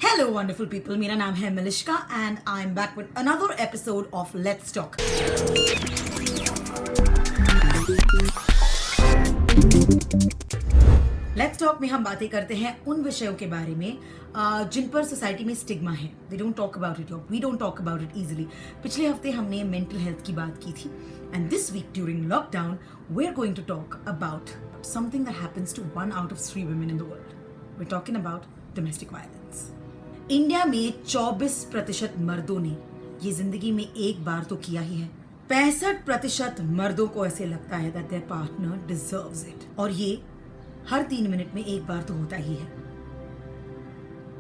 Hello wonderful people, मेरा नाम है Malishka and I'm back with another episode of Let's Talk. Let's Talk में हम बातें करते हैं उन विषयों के बारे में जिन पर सोसाइटी में स्टिग्मा है. We don't talk about it or we don't talk about it easily. पिछले हफ्ते हमने मेंटल हेल्थ की बात की थी and this week during lockdown we're going to talk about something that happens to 1 out of 3 women in the world. We're talking about domestic violence. India में 24% मर्दों ने ये जिंदगी में एक बार तो किया ही है. 65% मर्दों को ऐसे लगता है that their partner deserves it. और ये हर 3 मिनट में एक बार तो होता ही है.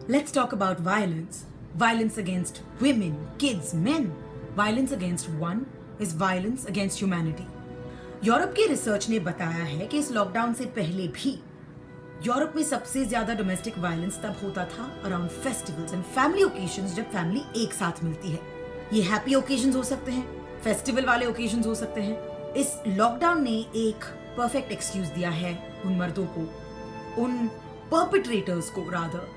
Let's talk about violence. Violence against women, kids, men. Violence against one is violence against humanity. Europe की रिसर्च ने बताया है कि इस लॉकडाउन से पहले भी यूरोप में सबसे ज्यादा डोमेस्टिक वायलेंस तब होता था around festivals and family occasions, जब फैमिली एक साथ मिलती है. ये हैप्पी ओकेजन्स हो सकते हैं, फेस्टिवल वाले ओकेजन्स हो सकते हैं. इस लॉकडाउन ने एक परफेक्ट एक्सक्यूज दिया है उन मर्दों को, उन परपेट्रेटर्स को रादर,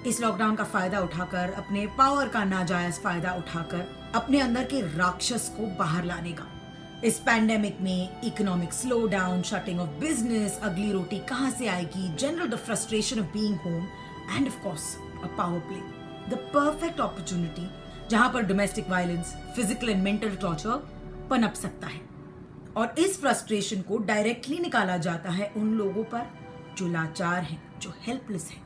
इस लॉकडाउन का फायदा उठाकर, अपने पावर का नाजायज फायदा उठाकर अपने अंदर के राक्षस को बाहर लाने का. इस पैंडेमिक में economic slow down, shutting off business, अगली रोटी कहां से आएगी, general the frustration of being home and of course a power play. The perfect opportunity जहां पर domestic violence, physical and mental torture पनप सकता है. और इस फ्रस्ट्रेशन को डायरेक्टली निकाला जाता है उन लोगों पर जो लाचार हैं, जो हेल्पलेस हैं,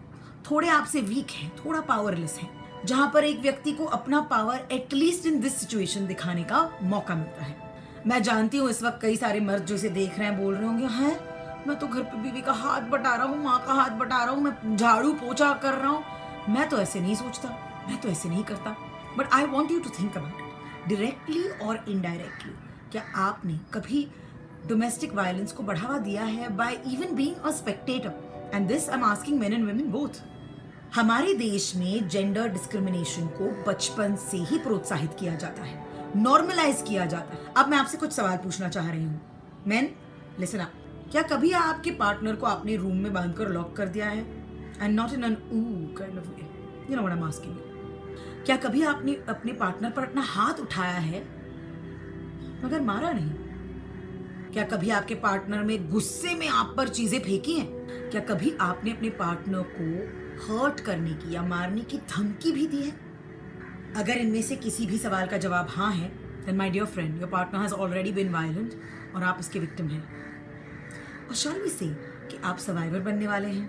थोड़े आपसे वीक हैं, थोड़ा पावरलेस हैं, जहां पर एक व्यक्ति को अपना power at least in this situation दिखाने का मौका मिलता है. मैं जानती हूँ इस वक्त कई सारे मर्द जो इसे देख रहे हैं बोल रहे होंगे, हैं मैं तो घर पे बीवी का हाथ बटा रहा हूँ, माँ का हाथ बटा रहा हूँ, मैं झाड़ू पोछा कर रहा हूँ, मैं तो ऐसे नहीं सोचता, मैं तो ऐसे नहीं करता. But I want you to think about it, directly और इनडायरेक्टली. क्या आपने कभी डोमेस्टिक वायलेंस को बढ़ावा दिया है by even being a spectator? And this I am asking men and women both. हमारे देश में जेंडर डिस्क्रिमिनेशन को बचपन से ही प्रोत्साहित किया जाता है, नॉर्मलाइज किया जाता है. अब मैं आपसे कुछ सवाल पूछना चाह रही हूँ. Man listen up. क्या कभी आपके पार्टनर को आपने रूम में बांधकर लॉक कर दिया है? And not in an kind of way, you know what I am asking. क्या कभी आपने अपने पार्टनर पर अपना हाथ उठाया है मगर मारा नहीं? क्या कभी आपके पार्टनर में गुस्से में आप पर चीजें फेंकी हैं? क्या कभी आपने अपने पार्टनर को हर्ट करने की या मारने की धमकी भी दी है? अगर इनमें से किसी भी सवाल का जवाब हाँ है, then my dear friend, your partner has already been violent और आप इसके विक्टिम हैं. और shall we say कि आप सर्वाइवर बनने वाले हैं.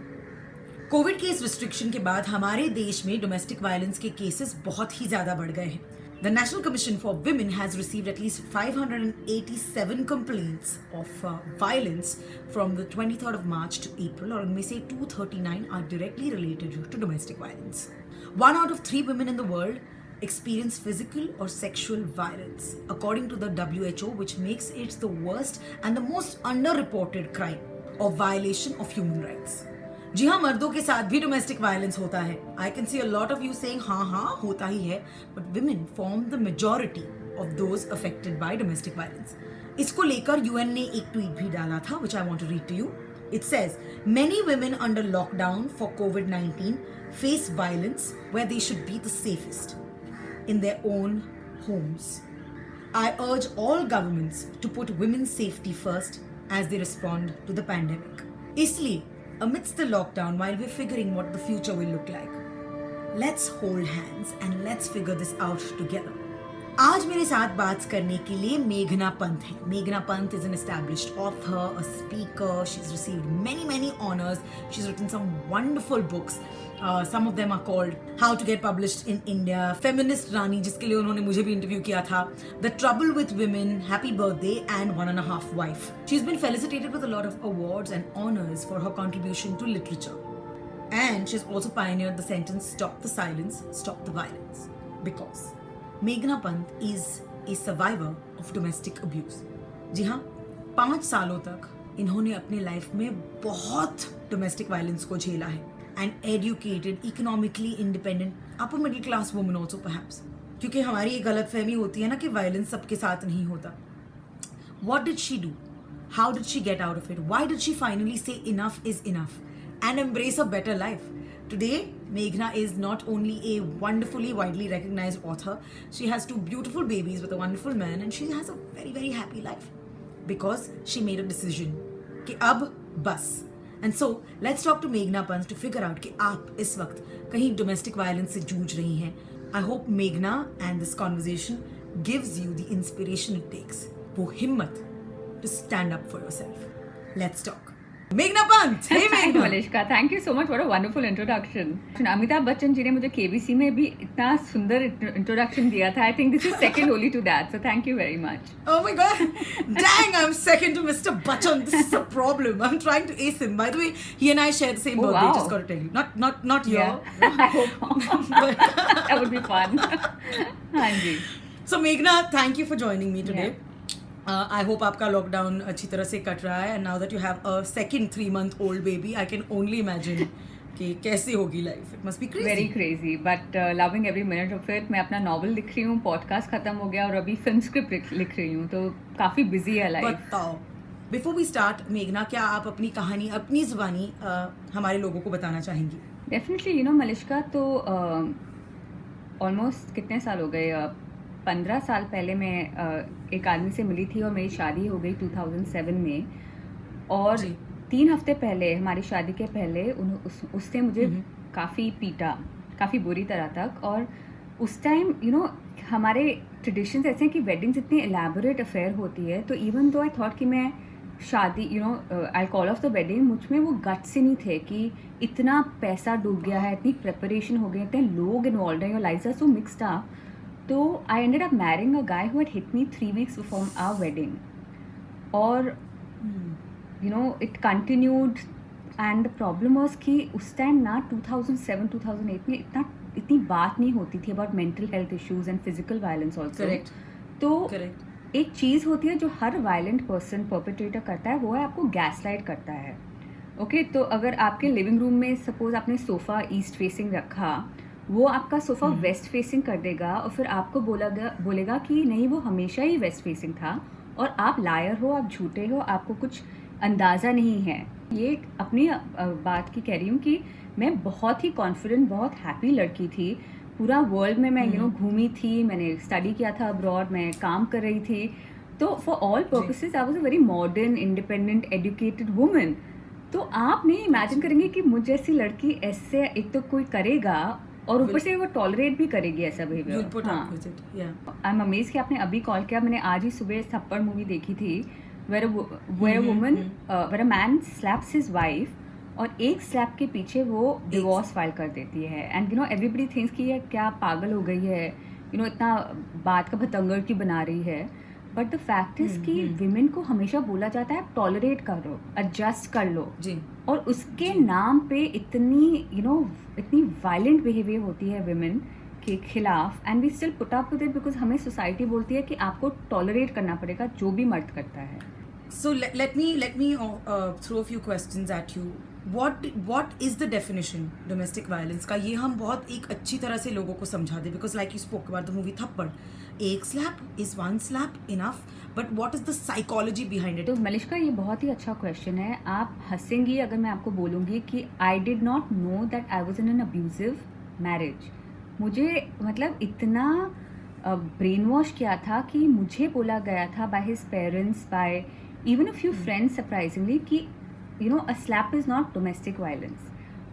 कोविड के इस रिस्ट्रिक्शन के बाद हमारे देश में डोमेस्टिक वायलेंस के केसेस बहुत ही ज्यादा बढ़ गए हैं. The National Commission for Women has received at least 587 complaints of violence from the 23rd of March to April, और उनमें से 239 are directly related to domestic violence. 1 out of 3 women in the world experience physical or sexual violence, according to the WHO, which makes it the worst and the most underreported crime of violation of human rights. जी हाँ, मर्दों के साथ भी domestic violence होता है. I can see a lot of you saying हाँ होता ही है, but women form the majority of those affected by domestic violence. इसको लेकर यूएन ने एक ट्वीट भी डाला था, which I want to read to you. It says, many women under lockdown for COVID-19 face violence where they should be the safest, in their own homes. I urge all governments to put women's safety first as they respond to the pandemic. इसलिए amidst the lockdown, while we're figuring what the future will look like, let's hold hands and let's figure this out together. आज मेरे साथ बात करने के लिए मेघना पंत है. मेघना Pant is an established author, a speaker. She's received many honors. She's written some wonderful books. Some of them are called How to Get Published in India, Feminist Rani, जिसके लिए उन्होंने मुझे भी इंटरव्यू किया था, The Trouble with Women, Happy Birthday, and 1.5 Wife. She's been felicitated with a lot of awards and honors for her contribution to literature. And she's also pioneered the sentence, stop the silence, stop the violence. Because मेघना Pant is a survivor of domestic abuse. जी हाँ, 5 सालों तक इन्होंने अपने life में बहुत domestic violence को झेला है. And educated, economically independent, upper middle class woman also perhaps. क्योंकि हमारी एक गलत फहमी होती है ना कि वायलेंस सबके साथ नहीं होता. What did she do? How did she get out of it? Why did she finally say enough is enough and embrace a better life? Today, Meghna is not only a wonderfully widely recognized author, she has 2 beautiful babies with a wonderful man, and she has a very, very happy life because she made a decision कि अब बस. And so, let's talk to Meghna Pant to figure out कि आप इस वक्त कहीं domestic violence से जूझ रही हैं. I hope Meghna and this conversation gives you the inspiration it takes, वो हिम्मत to stand up for yourself. Let's talk. Meghna Pant! Hey Meghna! Malishka, thank you so much for a wonderful introduction. Amitabh Bachchan ji ने मुझे KBC में भी इतना सुंदर introduction दिया था. I think this is second only to that. So thank you very much. Oh my God! Dang, I'm second to Mr. Bachchan. This is a problem. I'm trying to ace him. By the way, he and I share the same birthday. Wow. Just got to tell you. Not your. I hope that would be fun. हाँ जी. So Meghna, thank you for joining me today. Yeah. I hope आपका lockdown अच्छी तरह से cut रहा है. And now that you have a second 3-month-old baby, I can only imagine कि कैसे होगी life. It must be crazy. Very crazy, but loving every minute of it. मैं अपना नॉवल लिख रही हूँ, पॉडकास्ट खत्म हो गया और अभी फिल्म स्क्रिप्ट लिख रही हूँ, तो काफी बिजी है लाइफ. बताओ. Before we start, मेघना, क्या आप अपनी कहानी अपनी जुबानी हमारे लोगों को बताना चाहेंगी? डेफिनेटली, मलिश्का, तो ऑलमोस्ट कितने साल हो गए, 15 साल पहले मैं एक आदमी से मिली थी और मेरी शादी हो गई 2007 में. और 3 हफ्ते पहले, हमारी शादी के पहले, उसने मुझे काफ़ी पीटा, काफ़ी बुरी तरह तक. और उस टाइम हमारे ट्रेडिशंस ऐसे हैं कि वेडिंग्स इतनी एलैबोरेट अफेयर होती है, तो इवन दो आई थॉट कि मैं शादी I call of the wedding, मुझ में वो गट्स ही नहीं थे कि इतना पैसा डूब गया है, इतनी प्रेपरेशन हो गई, इतने लोग इन्वॉल्व हैं, your lives are so mixed up. तो I ended up marrying a guy who had hit me 3 weeks before our wedding. और it continued. And the problem was कि उस टाइम ना 2007-2008 में इतनी बात नहीं होती थी about mental health issues and physical violence also. तो एक चीज़ होती है जो हर वायलेंट पर्सन परपेट्रेटर करता है, वो है आपको गैसलाइट करता है. ओके, तो अगर आपके लिविंग रूम में सपोज आपने सोफ़ा ईस्ट फेसिंग रखा, वो आपका सोफ़ा वेस्ट फेसिंग कर देगा और फिर आपको बोलेगा कि नहीं, वो हमेशा ही वेस्ट फेसिंग था और आप लायर हो, आप झूठे हो, आपको कुछ अंदाज़ा नहीं है. ये अपनी बात की कह रही हूँ कि मैं बहुत ही कॉन्फिडेंट, बहुत हैप्पी लड़की थी. पूरा वर्ल्ड में मैं घूमी थी, मैंने स्टडी किया था अब्रॉड, मैं काम कर रही थी. तो for all purposes I was a very modern, independent, educated woman. तो आप नहीं इमेजिन करेंगे कि मुझ जैसी लड़की ऐसे एक तो कोई करेगा और ऊपर से वो टॉलरेट भी करेगी ऐसा बिहेवियर. आई एम अमेज्ड कि आपने अभी कॉल किया. मैंने आज ही सुबह थप्पड़ मूवी देखी थी, where a man slaps his wife और एक स्लैप के पीछे वो डिवोर्स फाइल कर देती है. एंड एवरीबडी थिंक्स कि ये क्या पागल हो गई है, इतना बात का भतंगड़ की बना रही है. बट द फैक्ट इज कि विमेन को हमेशा बोला जाता है टॉलरेट करो, एडजस्ट कर लो जी. और उसके नाम पे इतनी वायलेंट बिहेवियर होती है विमेन के खिलाफ. And we still put up with it because हमें सोसाइटी बोलती है कि आपको टॉलरेट करना पड़ेगा जो भी मर्द करता है. So let me throw a few questions at you. What is the definition domestic violence का? ये हम बहुत एक अच्छी तरह से लोगों को समझा दें, because like you spoke about the movie थप्पड़, एक slap is one slap enough, but what is the psychology behind it? तो मलिश्का, ये बहुत ही अच्छा क्वेश्चन है. आप हंसेंगी अगर मैं आपको बोलूँगी कि I did not know that I was in an abusive marriage. मुझे मतलब इतना ब्रेन वॉश किया था कि मुझे बोला गया था by his parents, by even a few friends surprisingly कि a slap is not domestic violence.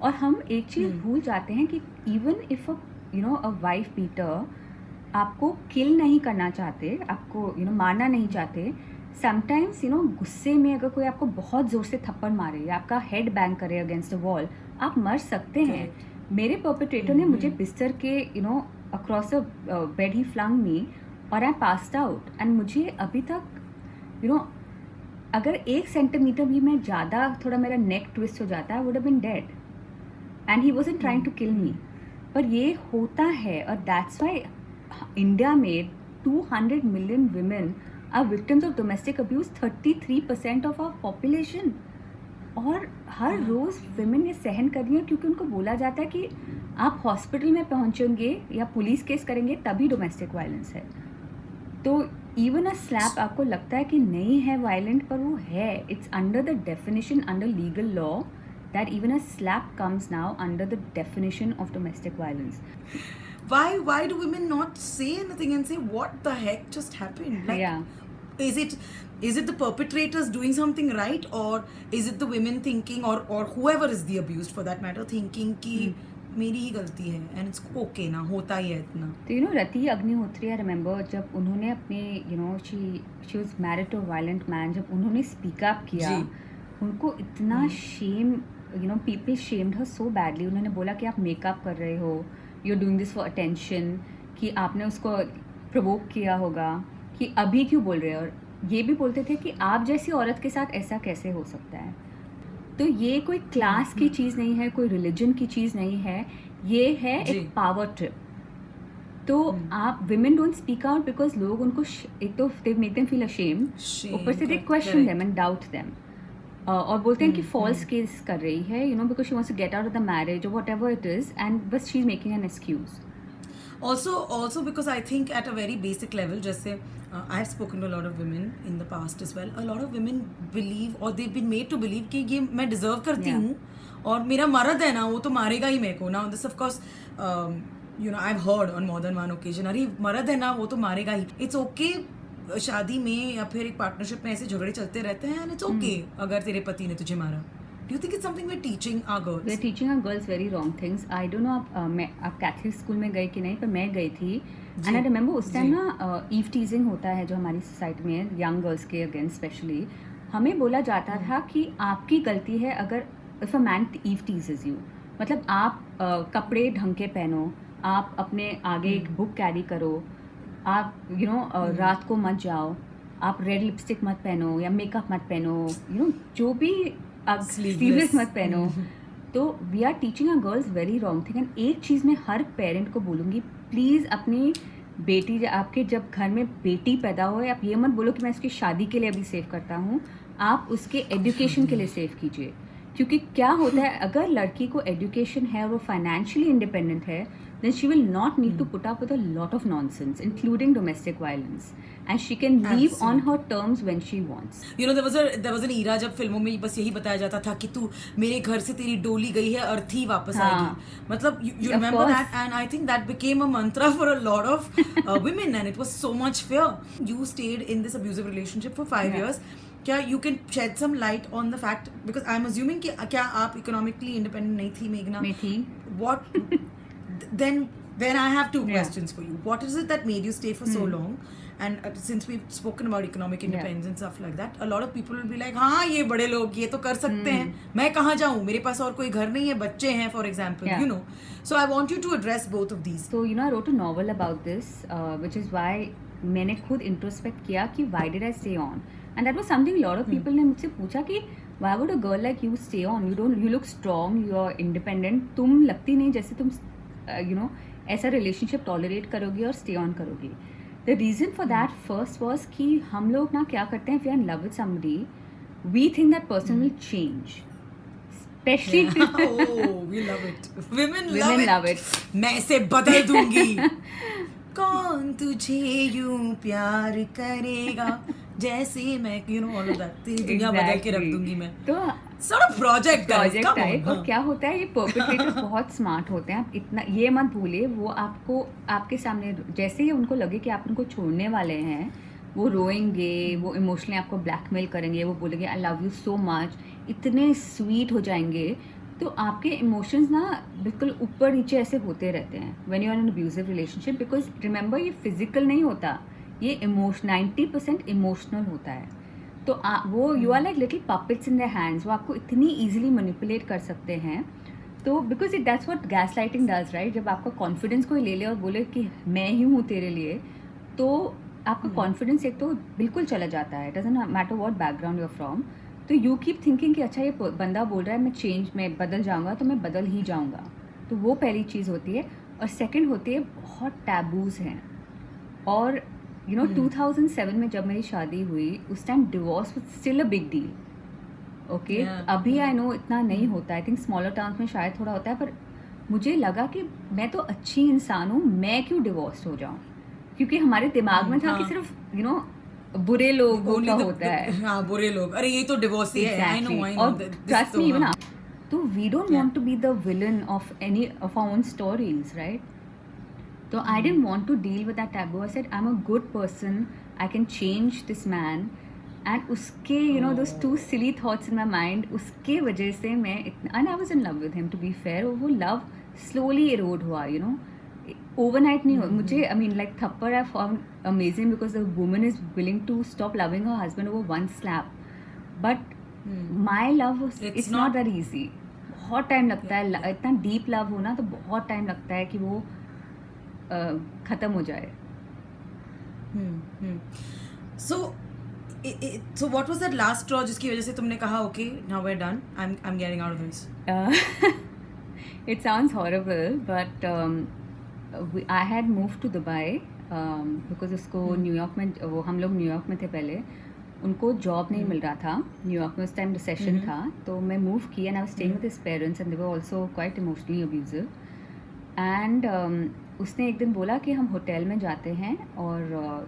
और हम एक चीज़ भूल जाते हैं कि even if a wife beater आपको किल नहीं करना चाहते, आपको मारना नहीं चाहते, समटाइम्स गुस्से में अगर कोई आपको बहुत ज़ोर से थप्पड़ मारे या आपका हेड बैंग करे अगेंस्ट अ वॉल, आप मर सकते हैं. मेरे परपेट्रेटर ने मुझे बिस्तर के अक्रॉस अ बेड ही फ्लंग मी और आई पास्ड आउट. एंड मुझे अभी तक अगर 1 सेंटीमीटर भी मैं ज़्यादा थोड़ा मेरा नेक ट्विस्ट हो जाता है, would have been dead. And he wasn't trying to kill me. पर ये होता है और दैट्स व्हाई इंडिया में 200 million women are victims of domestic abuse, 33% of our population. और हर रोज़ women ये सहन कर रही हैं क्योंकि उनको बोला जाता है कि आप हॉस्पिटल में पहुंचेंगे या पुलिस केस करेंगे तभी डोमेस्टिक वायलेंस है. तो इवन अ स्लैप आपको लगता है कि नहीं है वायलेंट, पर वो है. It's under the definition, under legal law, that even a slap comes now under the definition of domestic violence. Why do women not say anything and say what the heck just happened? Like, Yeah. is it the perpetrators doing something right, or is it the women thinking, or whoever is the abused for that matter, thinking कि मेरी ही गलती है and it's okay ना, होता ही है इतना. तो रति Agnihotri, I remember जब उन्होंने अपने she was married to a violent man, जब उन्होंने स्पीक अप किया, उनको इतना shame, people shamed her so badly. उन्होंने बोला कि आप मेकअप कर रहे हो, you are doing this for attention, कि आपने उसको प्रोवोक किया होगा, कि अभी क्यों बोल रहे हो. और ये भी बोलते थे कि आप जैसी औरत के साथ ऐसा कैसे हो सकता है. तो ये कोई क्लास की चीज़ नहीं है, कोई रिलीजन की चीज़ नहीं है, ये है एक पावर ट्रिप. तो आप women don't speak out because लोग उनको एक तो they make them feel ashamed, ऊपर से they question them and doubt them, और बोलते हैं कि फॉल्स केस कर रही है, because she wants to get out of the marriage और व्हाटएवर इट इज, एंड बस she is making an excuse. Also because I think at a very basic level, जैसे I have spoken to a lot of women in the past as well. A lot of women believe, or they've been made to believe कि ये मैं deserve करती हूँ, और मेरा मर्द है ना, वो तो मारेगा ही मेरे को. Now this of course I've heard on more than one occasion, अरे मर्द है ना, वो तो मारेगा ही. It's okay, शादी में या फिर एक पार्टनरशिप में ऐसे झगड़े चलते रहते हैं, and it's okay अगर तेरे पति ने तुझे मारा. Do you think it's something we're teaching our girls? We're teaching our girls very wrong things. I don't know आप कैथलिक स्कूल में गए कि नहीं, पर मैं गई थी. एंड आई रिमेम्बर उस टाइम ना ईव टीजिंग होता है जो हमारी सोसाइटी में यंग गर्ल्स के अगेंस्ट स्पेशली. हमें बोला जाता था कि आपकी गलती है अगर if a man eve teases you, मतलब आप कपड़े ढंग के पहनो, आप अपने आगे एक बुक कैरी करो, आप रात को मत जाओ, आप रेड लिपस्टिक मत पहनो या मेकअप मत पहनो, जो भी स्लीवलेस मत पहनो. तो we are teaching our girls very wrong thing. And एक चीज़ मैं हर पेरेंट को बोलूँगी, प्लीज़ अपनी बेटी, आपके जब घर में बेटी पैदा हो, आप ये मत बोलो कि मैं इसकी शादी के लिए अभी सेव करता हूँ, आप उसके एजुकेशन के लिए सेव कीजिए. क्योंकि क्या होता है, अगर लड़की को एजुकेशन है और वो फाइनेंशियली इंडिपेंडेंट है, then she will not need to put up with a lot of nonsense, including domestic violence, and she can leave on her terms when she wants. There was an era जब फिल्मों में बस यही बताया जाता था कि तू मेरे घर से तेरी डोली गई है, अर्थी वापस आएगी. मतलब you remember that, and I think that became a mantra for a lot of women, and it was so much fear. You stayed in this abusive relationship for 5 years. क्या you can shed some light on the fact, because I'm assuming कि क्या आप economically independent नहीं थी, मेघना? मैं थी. What then I have two questions for you. What is it that made you stay for so long? And since we've spoken about economic independence and stuff like that, a lot of people will be like, हाँ ये बड़े लोग ये तो कर सकते हैं, मैं कहाँ जाऊँ, मेरे पास और कोई घर नहीं है, बच्चे हैं, for example, So I want you to address both of these. So I wrote a novel about this, which is why मैंने खुद introspect किया कि why did I stay on, and that was something a lot of people ने मुझसे पूछा कि why would a girl like you stay on? You look strong, you are independent, तुम लगती नहीं जैसे तुम ऐसा रिलेशनशिप टॉलरेट करोगी और स्टे ऑन करोगी. The reason for that first was कि हम लोग ना क्या करते हैं, if you are in love with somebody, we think that person will change, specially we love it, women love it. मैं इसे बदल दूंगी. कौन तुझे यूं प्यार करेगा जैसे मैं, all of that, तेरी दुनिया बदल के रख दूंगी मैं. तो sort of project टाइप. और क्या होता है, ये परपेट्रेटर्स बहुत स्मार्ट होते हैं. आप इतना ये मत भूलिए, वो आपके सामने जैसे ही उनको लगे कि आप उनको छोड़ने वाले हैं, वो रोएंगे, वो इमोशनली आपको ब्लैकमेल करेंगे, वो बोलेंगे I love you so much, इतने स्वीट हो जाएंगे. तो आपके इमोशंस ना बिल्कुल ऊपर नीचे ऐसे होते रहते हैं when you are in abusive relationship, because remember ये फिजिकल नहीं होता, ये 90% इमोशनल होता है. तो वो you are like little puppets in their hands, वो आपको इतनी ईजिली मैनिपुलेट कर सकते हैं. तो because it that's what gas lighting does, right. जब आपका कॉन्फिडेंस कोई ले ले और बोले कि मैं ही हूँ तेरे लिए, तो आपका कॉन्फिडेंस एक तो बिल्कुल चला जाता है. Doesn't matter what background you are from. तो यू कीप थिंकिंग कि अच्छा ये बंदा बोल रहा है मैं बदल जाऊँगा, तो मैं बदल ही जाऊँगा. तो वो पहली चीज़ होती है. और सेकेंड होती है, बहुत टैबूज़ हैं. और 2007 में जब मेरी शादी हुई, उस time divorce was still a big deal. Okay, अभी आई नो इतना नहीं होता, आई थिंक स्मॉलर टाउन्स में शायद थोड़ा होता है, पर मुझे लगा कि मैं तो अच्छी इंसान हूँ, मैं क्यों डिवोर्स हो जाऊँ. क्योंकि हमारे दिमाग में था कि सिर्फ बुरे लोगों का होता है. हाँ, बुरे लोग, अरे ये तो डिवोर्स ही है. I know. और trust me, even though we don't Yeah. Want to be the villain of any of our own stories, right? So I didn't want to deal with that taboo. I said, I'm a good person. I can change this man. And उसके, you know, those two silly thoughts in my mind, उसके वजह से मैं इतना, and I was in love with him, to be fair. और वो love slowly erode हुआ, you know. Overnight नहीं हुआ. मुझे, I mean, like थप्पड़ I found amazing because the woman is willing to stop loving her husband over one slap. But my love was, it's not that easy. बहुत time लगता है, इतना deep love हो ना तो बहुत टाइम लगता है कि वो खत्म हो जाए. So what was that last straw जिसकी वजह से तुमने कहा okay now we're done, I'm getting out of this? It sounds horrible, but I had moved to Dubai because उसको न्यूयॉर्क में, वो हम लोग न्यूयॉर्क में थे पहले, उनको जॉब नहीं मिल रहा था न्यूयॉर्क में, उस टाइम रिसेशन था, तो मैं मूव की and I was staying with his parents and they were also quite emotionally abusive. And उसने एक दिन बोला कि हम होटल में जाते हैं और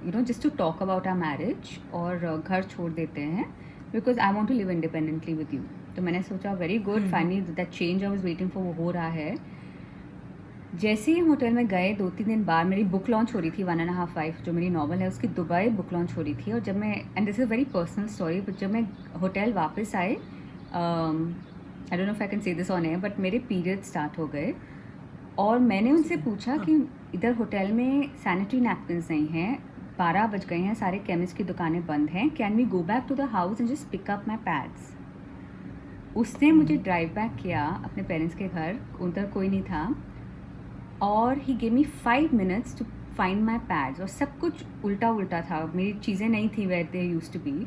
you know just to talk about our marriage, और घर छोड़ देते हैं because I want to live independently with you. तो मैंने सोचा very good, finally that change I was waiting for वो हो रहा है. जैसे ही हम होटल में गए 2-3 दिन बाद मेरी बुक लॉन्च हो रही थी 1.5 Life जो मेरी नॉवल है उसकी दुबई बुक लॉन्च हो रही थी. और जब मैं, and this is very personal story, but जब मैं होटल वापस आए, I don't know if I can say this on air, but मेरे पीरियड स्टार्ट हो गए और मैंने उनसे पूछा कि इधर होटल में सैनिटरी नैपकिन्स नहीं हैं, 12 बज गए हैं, सारे केमिस्ट की दुकानें बंद हैं, can we go back to the house and just pick up my pads. उसने मुझे ड्राइव बैक किया अपने पेरेंट्स के घर, उधर कोई नहीं था, और he gave me 5 minutes to find my pads. और सब कुछ उल्टा उल्टा था, मेरी चीज़ें नहीं थी where they used to be,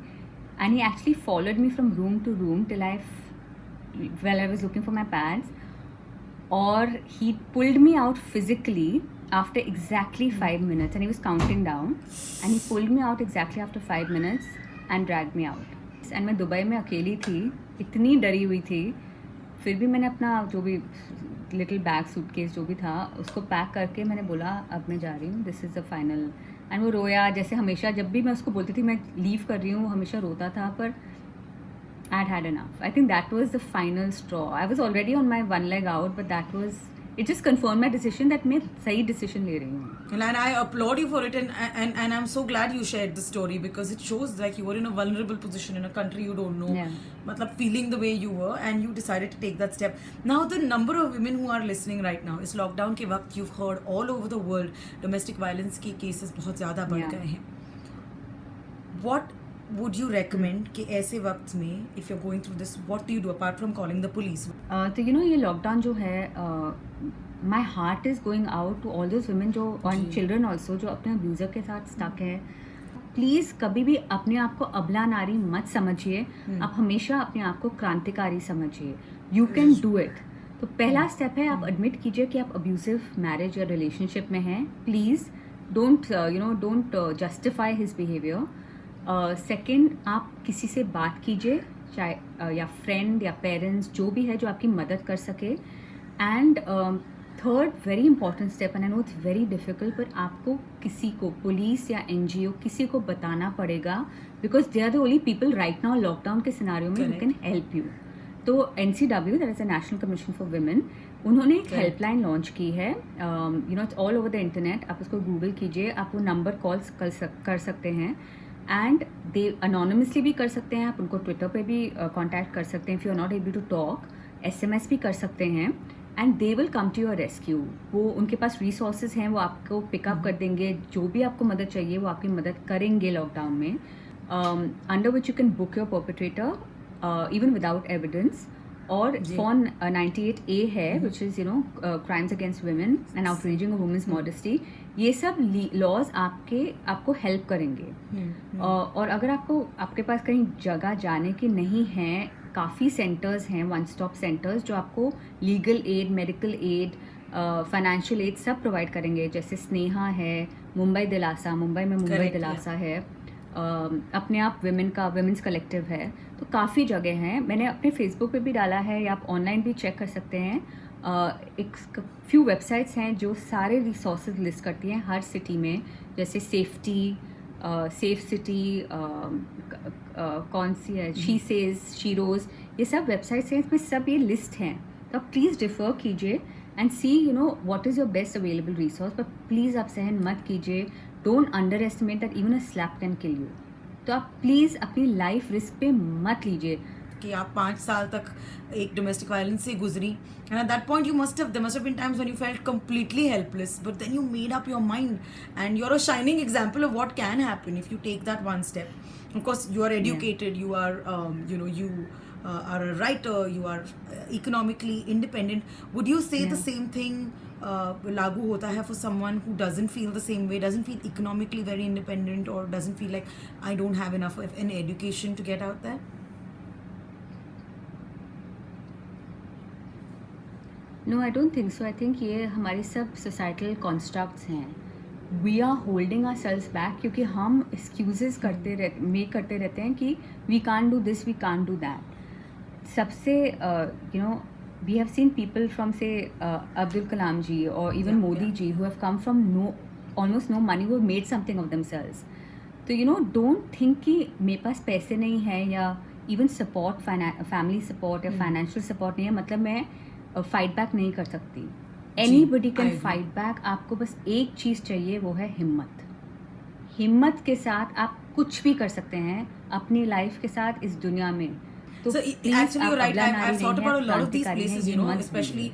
and he actually followed me from room to room till I was looking for my pads. Or he pulled me out physically after exactly 5 minutes, and he was counting down, and he pulled me out exactly after 5 minutes and dragged me out. And मैं Dubai में अकेली थी, इतनी डरी हुई थी, फिर भी मैंने अपना जो भी लिटिल बैग सूटकेस जो भी था उसको पैक करके मैंने बोला अब मैं जा रही हूँ, this is the final. And वो रोया, जैसे हमेशा जब भी मैं उसको बोलती थी मैं लीव कर रही हूँ, वो हमेशा रोता था, पर I had had enough. I think that was the final straw. I was already on my one leg out, but that was, it just confirmed my decision that मैं सही decision ले रही हूँ. And I applaud you for it, and I'm so glad you shared the story because it shows like you were in a vulnerable position in a country you don't know. Yeah. मतलब feeling the way you were, and you decided to take that step. Now the number of women who are listening right now, इस lockdown के वक्त you've heard all over the world domestic violence के cases बहुत ज़्यादा बढ़ गए हैं. What would you recommend कि ऐसे वक्त में if you're going through this, what do you do apart from calling the police? तो you know ये लॉकडाउन जो है, my heart is going out to all those women जो and children also जो अपने अब्यूज़र के साथ स्टक है. प्लीज़ कभी भी अपने आप को अबला नारी मत समझिए, आप हमेशा अपने आप को क्रांतिकारी समझिए. You can do it. तो पहला स्टेप है आप एडमिट कीजिए कि आप अब्यूजिव मैरिज या रिलेशनशिप में हैं. Please don't justify his behaviour. Second, आप किसी से बात कीजिए, चाहे या फ्रेंड या पेरेंट्स जो भी है जो आपकी मदद कर सके. And third very important step, and I know it's very difficult, पर आपको किसी को, पुलिस या NGO, किसी को बताना पड़ेगा because they are the only people right now lockdown के सिनारियो में हु कैन हेल्प यू. तो NCW, that is the national commission for women, उन्होंने एक हेल्पलाइन लॉन्च की है. It's all over the internet, आप उसको गूगल कीजिए, आप वो नंबर कॉल्स कर सकते हैं. एंड दे अनोनिमसली भी कर सकते हैं, आप उनको ट्विटर पे भी कांटेक्ट कर सकते हैं. If you are not able to talk, SMS भी कर सकते हैं, and they will come to your rescue. वो उनके पास रिसोर्सेज हैं, वो आपको पिकअप कर देंगे, जो भी आपको मदद चाहिए वो आपकी मदद करेंगे लॉकडाउन में. Under which you can book your perpetrator even without evidence. और फोन 98A है which is crimes against women and outraging of women's modesty. ये सब लॉज आपको हेल्प करेंगे. और अगर आपके पास कहीं जगह जाने की नहीं है, काफ़ी सेंटर्स हैं, वन स्टॉप सेंटर्स जो आपको legal aid, medical aid, financial aid सब प्रोवाइड करेंगे. जैसे स्नेहा है, मुंबई में मुंबई दिलासा है, अपने आप विमेंस कलेक्टिव है. तो काफ़ी जगह हैं. मैंने अपने फेसबुक पे भी डाला है, या आप ऑनलाइन भी चेक कर सकते हैं. एक फ्यू वेबसाइट्स हैं जो सारे रिसोर्सेज लिस्ट करती हैं हर सिटी में, जैसे सेफ सिटी, कौन सी है, शी सेज, शी रोज, ये सब वेबसाइट्स हैं, इसमें सब ये लिस्ट हैं, तो आप प्लीज़ डिफ़र कीजिए and see you know what is your best available resource, पर प्लीज़ आप सहन मत कीजिए, don't underestimate that even a slap can kill you. तो आप प्लीज़ अपनी लाइफ रिस्क पे मत लीजिए। कि आप 5 साल तक एक डोमेस्टिक वायलेंस से गुजरी, and at that point there must have been times when you felt completely helpless, but then you made up your mind and you are a shining example of what can happen if you take that one step. Of course you are educated, you are you are a writer, you are economically independent. Would you say the same thing लागू होता है for someone who doesn't feel the same way, doesn't feel economically very independent, or doesn't feel like I don't have enough of an education to get out there? No I don't think so. I think ये हमारे सब societal constructs हैं, we are holding ourselves back, क्योंकि हम excuses make करते रहते हैं कि we can do this, we can do that. सबसे you know we have seen people from say Abdul Kalam ji और even Modi ji who have come from almost no money, who made something of themselves. तो you no don't think कि मेरे पास पैसे नहीं है या even support, family support या फाइनेंशियल सपोर्ट नहीं है, मतलब मैं फाइट बैक नहीं कर सकती। Anybody can fight back. आपको बस एक चीज़ चाहिए, वो है हिम्मत। हिम्मत के साथ आप कुछ भी कर सकते हैं अपनी लाइफ के साथ इस दुनिया में। तो so actually you're right. I've thought about a lot of these places, you know, especially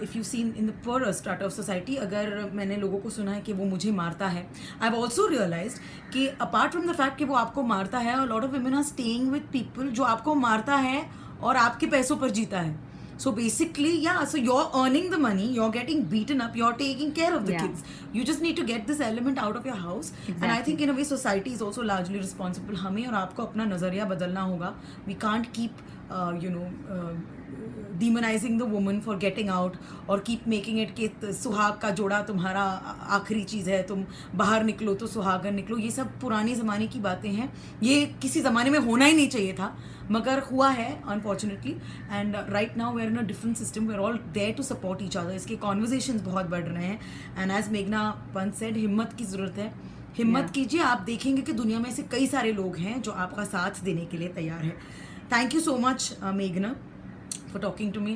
if you've seen in the poorer strata of society. अगर मैंने लोगों को सुना है कि वो मुझे मारता है, I've also realized कि apart from the fact कि वो आपको मारता है, a lot of women are staying with people जो आपको मारता है और आपके पैसों पर जीता है. So basically, yeah, so you're earning the money, you're getting beaten up, you're taking care of the kids. You just need to get this element out of your house. Exactly. And I think in a way society is also largely responsible. हमें और आपको अपना नज़रिया बदलना होगा. We can't keep, demonizing the woman for getting out और keep making it कि सुहाग का जोड़ा तुम्हारा आखिरी चीज़ है, तुम बाहर निकलो तो सुहागन निकलो. ये सब पुराने ज़माने की बातें हैं. ये किसी ज़माने में होना ही नहीं चाहिए था, मगर हुआ है unfortunately. And right now we are in a different system, we are all there to support each other. इसके कॉन्वर्जेशंस बहुत बढ़ रहे हैं. एंड एज मेघना पंत सेड, हिम्मत की ज़रूरत है. हिम्मत कीजिए. आप देखेंगे कि दुनिया में ऐसे कई सारे लोग हैं जो आपका साथ देने के लिए तैयार है. थैंक यू सो मच मेघना for talking to me.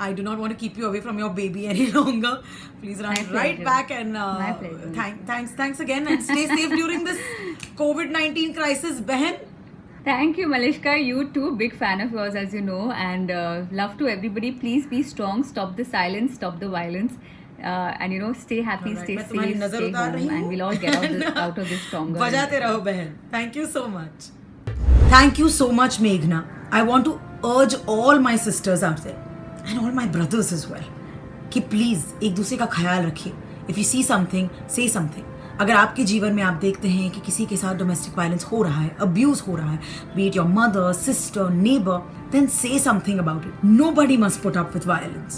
I do not want to keep you away from your baby any longer. Please run right back and thanks again and stay safe during this COVID-19 crisis, Behan. Thank you, Malishka. You too, big fan of yours, as you know, and love to everybody. Please be strong. Stop the silence. Stop the violence. And you know, stay happy, stay safe, stay home, and we'll all get out of this stronger. बजाते रहो बहन. Thank you so much. Thank you so much, Meghna. I want to urge all my sisters out there and all my brothers as well कि please एक दूसरे का ख्याल रखिए. If you see something, say something. अगर आपके जीवन में आप देखते हैं कि किसी के साथ डोमेस्टिक वायलेंस हो रहा है, अब्यूज़ हो रहा है, be it your mother, sister, neighbor, then say something about it. Nobody must put up with violence.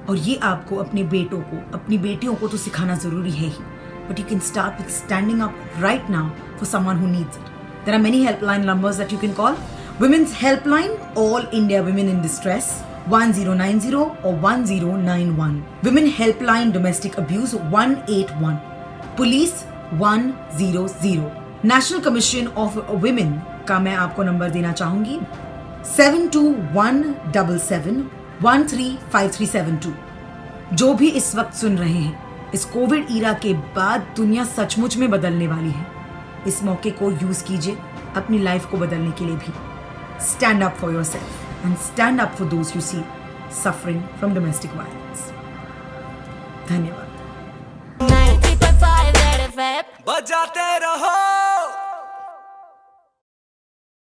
और ये आपको अपने बेटों को, अपनी बेटियों को तो सिखाना ज़रूरी है ही. But you can start with standing up right now for someone who needs it. There are many helpline numbers that you can call. Women's Helpline, All India Women in Distress, 1090 or 1091. Women Helpline Domestic Abuse, 181. Police, 100. National Commission of Women का मैं आपको number देना चाहूँगी, 7217713537. जो भी इस वक्त सुन रहे हैं, इस कोविड ईरा के बाद दुनिया सचमुच में बदलने वाली है. इस मौके को यूज़ कीजिए अपनी लाइफ को बदलने के लिए भी. Stand up for yourself and stand up for those you see suffering from domestic violence. धन्यवाद. 90.5 बजाते रहो.